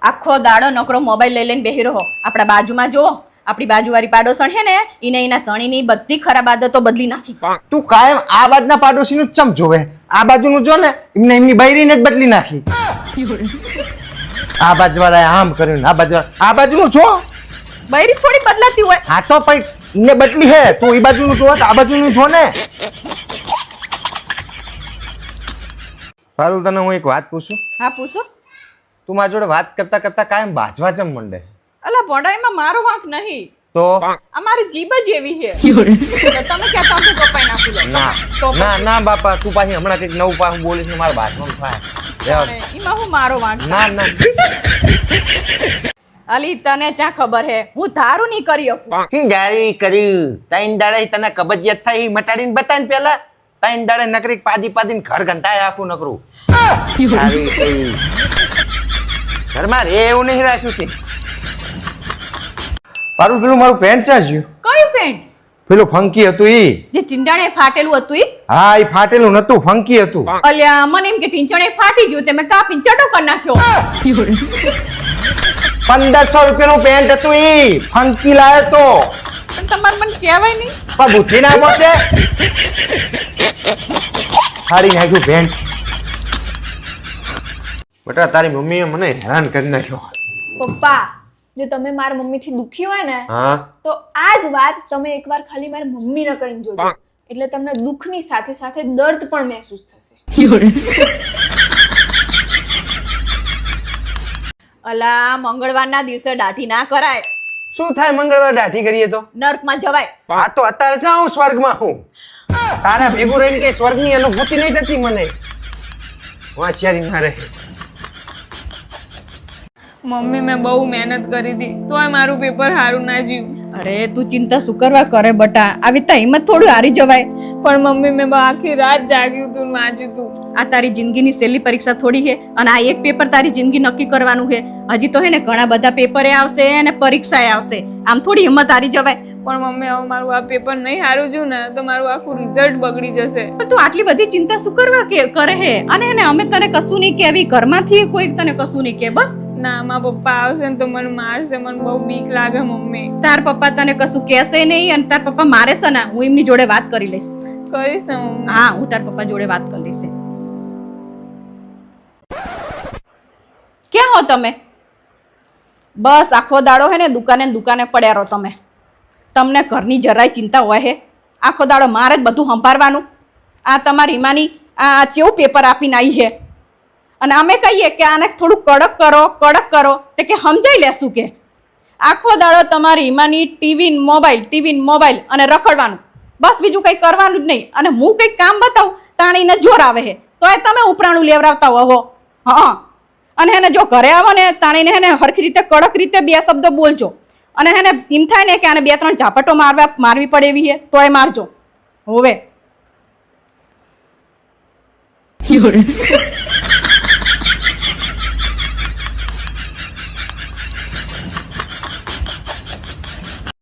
આખો દાડો નકરો મોબાઈલ લઈ લઈને બેહી રહો. આપણા બાજુમાં જો આપણી બાજુવાળી પાડોશણ છે ને એને એના ધણીની બધી ખરાબ આદતો બદલી નાખી. તું કાયમ આ બાજુના પાડોશીનું જ ચમ જોવે? આ બાજુનું જો ને એમને એમની બૈરીને જ બદલી નાખી. આ બાજુવાળાએ આમ કર્યું, આ બાજુનું જો બૈરી થોડી બદલાતી હોય. હા તો પણ એને બદલી હે. તું એ બાજુનું જો આ બાજુનું જો ને. પારુલ, તને હું એક વાત પૂછું? હા પૂછો. તું મારી જોડે વાત કરતા કરતા કાયમ બાજવા ચમ મંડે? અલા ભણાઈમાં મારો વાંક નહીં, તો અમારી જીભ જ એવી છે. તો તમે કહેતા હો તો કપાઈ નાખી દો. ના ના ના બાપા, તું પાછી હમણાં કંઈક નવું પાછું બોલીશ ને મારા બાજવાનું થાય. એમાં હું મારો વાંક? ના ના અલી તને ચા ખબર હે, હું ધારું નહીં કરી શકું. હું ગારી કર્યું. ત્રણ દાડે તને કબજિયાત થઈ મટાડીને બતાવીને પેલા. ત્રણ દાડે નકરી પાદીને ઘર ગંધાય આખું નકરું. ગારી કરી. ઘરમાં રે એવું નહીં રાખ્યું છે. પારું, પેલું મારું પેન્ટ ચાજ્યું. કયું પેન્ટ? પેલું ફંકી હતું ઈ. જે ચિંડાણે ફાટેલું હતું ઈ? હા, ઈ ફાટેલું નતું, ફંકી હતું. અલ્યા મને એમ કે ટીંચણે ફાટી ગયું તે મેં કાપીને ચટો કરી નાખ્યો. 1500 રૂપિયાનું પેન્ટ હતું ઈ. ફંકી લાયો તો. પણ તમારે મને કહેવાય નહીં. પણ બુદ્ધિ ના પહોંચે. ફાડી નાખ્યું પેન્ટ. બેટા, તારી મમ્મીએ મને હેરાન કરી નાખ્યો. પપ્પા, જો તમે મારા મમ્મીથી દુખી હોય ને તો આ જ વાત તમે એકવાર ખાલી મારી મમ્મીને કહીને જોજો, એટલે તમને દુઃખની સાથે સાથે દર્દ પણ મહેસૂસ થશે. અલા મંગળવારના દિવસે દાઢી ના કરાય. શું થાય મંગળવાર દાઢી કરીએ તો? નર્કમાં જવાય. આ તો અત્યારે જાઉં સ્વર્ગમાં હું. તારા ભેગું રહીને કઈ સ્વર્ગની અનુભૂતિ નહીં થતી મને. વાંચિયારી મારે. મમ્મી, મેં બહુ મહેનત કરી હતી તોય મારું પેપર સારું ના જીવ. અરે તું ચિંતા શું કરવા કરે બટા, આવી તો હિંમત થોડું હારી જવાય. પણ મમ્મી, મેં આખી રાત જાગ્યું તું, વાંચ્યું તું. આ તારી જિંદગીની છેલ્લી પરીક્ષા થોડી છે અને આ એક પેપર તારી જિંદગી નક્કી કરવાનું છે. હજી તો હે ને ઘણા બધા પેપરે આવશે અને પરીક્ષાએ આવશે. આમ થોડી હિંમત હારી જવાય. પણ મમ્મી, હવે મારું આ પેપર નહીં હારું જ્યું ને તો મારું આખું રિઝલ્ટ બગડી જશે. પણ તું આટલી બધી ચિંતા શું કરવા કરે હે? અને એને અમે તને કશું નહીં કહેવી, ઘરમાંથી કોઈ તને કશું નહીં કે. બસ ના, મારા પપ્પા આવશે ને તો મને મારશે. મને બહુ બીક લાગે મમ્મી. તાર પપ્પા તને કશું કહેશે નહીં અને તાર પપ્પા મારે છે ને હું એમની જોડે વાત કરી લઈશ. કરીશ ને મમ્મી? હા, હું તાર પપ્પા જોડે વાત કરી લઈશ. ક્યાં હો તમે? બસ આખો દાડો હે ને દુકાને પડ્યા રહો તમે. તમને ઘરની જરાય ચિંતા હોય હે? આખો દાડો મારે જ બધું સંભાળવાનું. આ તમારી હિમાની આ કેવું પેપર આપીને આવી છે અને અમે કહીએ કે આને થોડું કડક કરો તે કે સમજાઈ લેશું કે આખો દાડો તમારી હિમાની ટીવી મોબાઈલ અને રખડવાનું. બસ બીજું કંઈ કરવાનું જ નહીં. અને હું કંઈક કામ બતાવું તાણીને જોર આવે છે તો એ તમે ઉપરાણું લેવડાવતા હો. હા, અને એને જો ઘરે આવો ને તાણીને એને હરખી રીતે કડક રીતે 2 શબ્દો બોલજો. અને એને એમ થાય ને કે આને 2-3 ઝાપટો મારવી પડે એવી છે તો એ મારજો. હવે